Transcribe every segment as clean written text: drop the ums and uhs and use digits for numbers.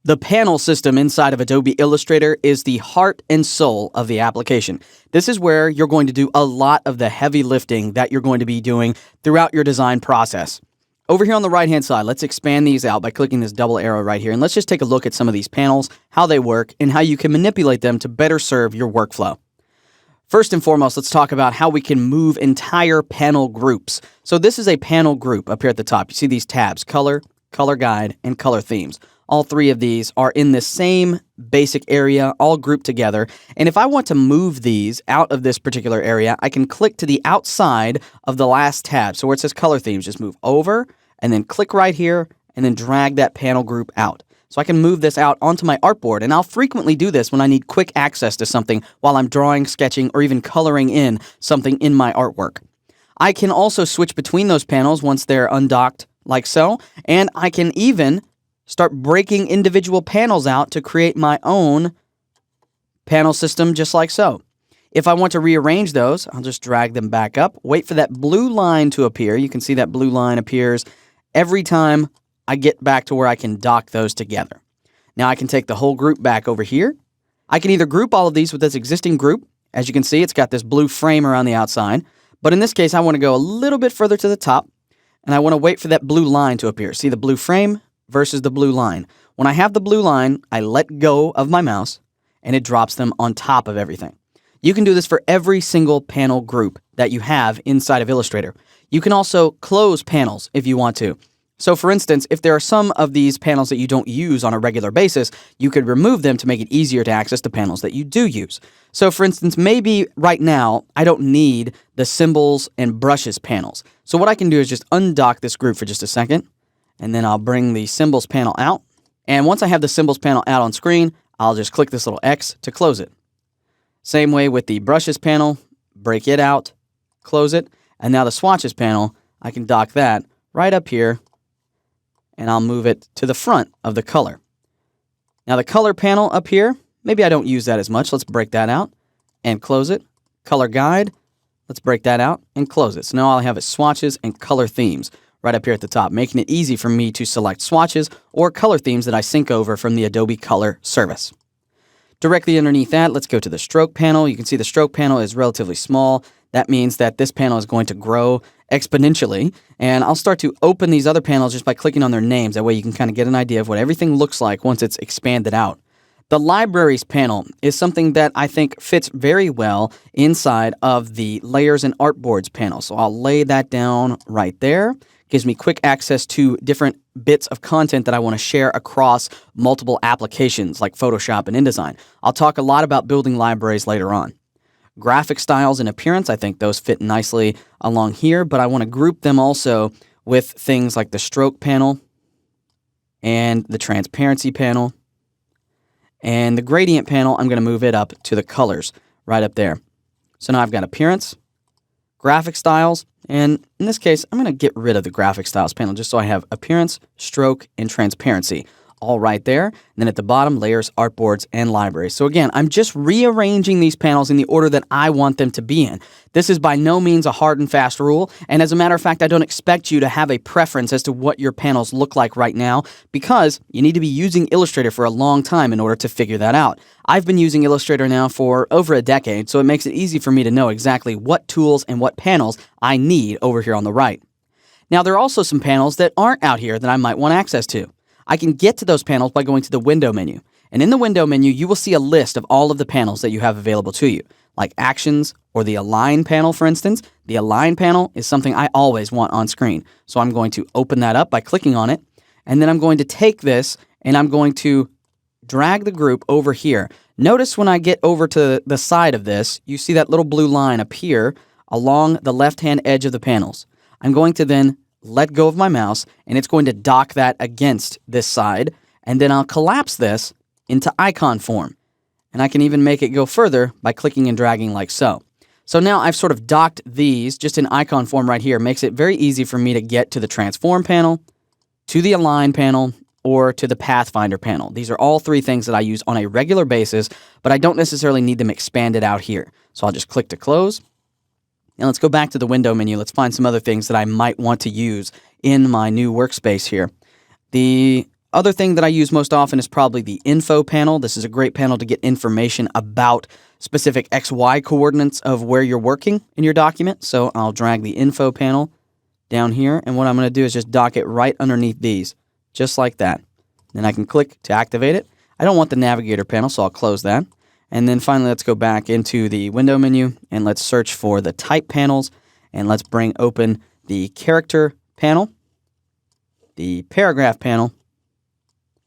The panel system inside of Adobe Illustrator is the heart and soul of the application. This is where you're going to do a lot of the heavy lifting that you're going to be doing throughout your design process. Over here on the right-hand side, let's expand these out by clicking this double arrow right here, and let's just take a look at some of these panels, how they work, and how you can manipulate them to better serve your workflow. First and foremost, let's talk about how we can move entire panel groups. So this is a panel group up here at the top. You see these tabs, color, color guide, and color themes. All three of these are in the same basic area, all grouped together. And if I want to move these out of this particular area, I can click to the outside of the last tab. So where it says color themes, just move over and then click right here and then drag that panel group out. So I can move this out onto my artboard, and I'll frequently do this when I need quick access to something while I'm drawing, sketching, or even coloring in something in my artwork. I can also switch between those panels once they're undocked like so, and I can even start breaking individual panels out to create my own panel system just like so. If I want to rearrange those, I'll just drag them back up, wait for that blue line to appear. You can see that blue line appears every time I get back to where I can dock those together. Now I can take the whole group back over here. I can either group all of these with this existing group. As you can see, it's got this blue frame around the outside. But in this case, I want to go a little bit further to the top, and I want to wait for that blue line to appear. See the blue frame versus the blue line. When I have the blue line, I let go of my mouse, and it drops them on top of everything. You can do this for every single panel group that you have inside of Illustrator. You can also close panels if you want to. So for instance, if there are some of these panels that you don't use on a regular basis, you could remove them to make it easier to access the panels that you do use. So for instance, maybe right now, I don't need the symbols and brushes panels. So what I can do is just undock this group for just a second, and then I'll bring the symbols panel out. And once I have the symbols panel out on screen, I'll just click this little X to close it. Same way with the brushes panel, break it out, close it, and now the swatches panel, I can dock that right up here, and I'll move it to the front of the color. Now the color panel up here, maybe I don't use that as much. Let's break that out and close it. Color guide, let's break that out and close it. So now all I have is swatches and color themes right up here at the top, making it easy for me to select swatches or color themes that I sync over from the Adobe Color service. Directly underneath that, let's go to the stroke panel. You can see the stroke panel is relatively small. That means that this panel is going to grow exponentially, and I'll start to open these other panels just by clicking on their names. That way you can kind of get an idea of what everything looks like once it's expanded out. The libraries panel is something that I think fits very well inside of the layers and artboards panel. So I'll lay that down right there. Gives me quick access to different bits of content that I want to share across multiple applications like Photoshop and InDesign. I'll talk a lot about building libraries later on. Graphic styles and appearance, I think those fit nicely along here, but I want to group them also with things like the stroke panel and the transparency panel. And the gradient panel, I'm going to move it up to the colors right up there. So now I've got appearance, graphic styles, and in this case, I'm going to get rid of the graphic styles panel just so I have appearance, stroke, and transparency all right there. And then at the bottom, layers, artboards, and libraries. So again, I'm just rearranging these panels in the order that I want them to be in. This is by no means a hard and fast rule. And as a matter of fact, I don't expect you to have a preference as to what your panels look like right now, because you need to be using Illustrator for a long time in order to figure that out. I've been using Illustrator now for over a decade, so it makes it easy for me to know exactly what tools and what panels I need over here on the right. Now, there are also some panels that aren't out here that I might want access to. I can get to those panels by going to the window menu. And in the window menu, you will see a list of all of the panels that you have available to you, like actions or the align panel, for instance. The align panel is something I always want on screen. So I'm going to open that up by clicking on it. And then I'm going to take this and I'm going to drag the group over here. Notice when I get over to the side of this, you see that little blue line appear along the left-hand edge of the panels. I'm going to then let go of my mouse, and it's going to dock that against this side, and then I'll collapse this into icon form. And I can even make it go further by clicking and dragging like so. So now I've sort of docked these just in icon form right here. Makes it very easy for me to get to the transform panel, to the align panel, or to the pathfinder panel. These are all three things that I use on a regular basis, but I don't necessarily need them expanded out here. So I'll just click to close. Now let's go back to the window menu. Let's find some other things that I might want to use in my new workspace here. The Other thing that I use most often is probably the info panel. This is a great panel to get information about specific XY coordinates of where you're working in your document. So I'll drag the info panel down here, and what I'm going to do is just dock it right underneath these, just like that. Then I can click to activate it. I don't want the navigator panel, so I'll close that. And then finally, let's go back into the window menu, and let's search for the type panels, and let's bring open the character panel, the paragraph panel,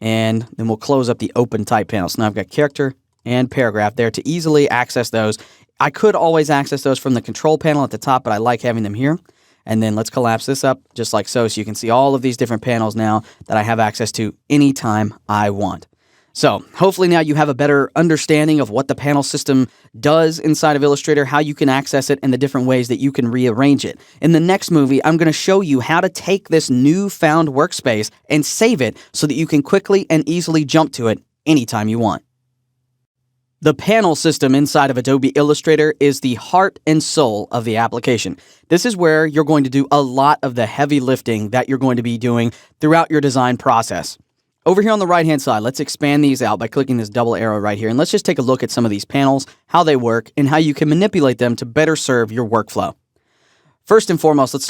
and then we'll close up the open type panel. So now I've got character and paragraph there to easily access those. I could always access those from the control panel at the top, but I like having them here. And then let's collapse this up just like so you can see all of these different panels now that I have access to anytime I want. So hopefully now you have a better understanding of what the panel system does inside of Illustrator, how you can access it, and the different ways that you can rearrange it. In the next movie, I'm going to show you how to take this newfound workspace and save it so that you can quickly and easily jump to it anytime you want. The panel system inside of Adobe Illustrator is the heart and soul of the application. This is where you're going to do a lot of the heavy lifting that you're going to be doing throughout your design process. Over here on the right-hand side, let's expand these out by clicking this double arrow right here, and let's just take a look at some of these panels, how they work, and how you can manipulate them to better serve your workflow. First and foremost, let's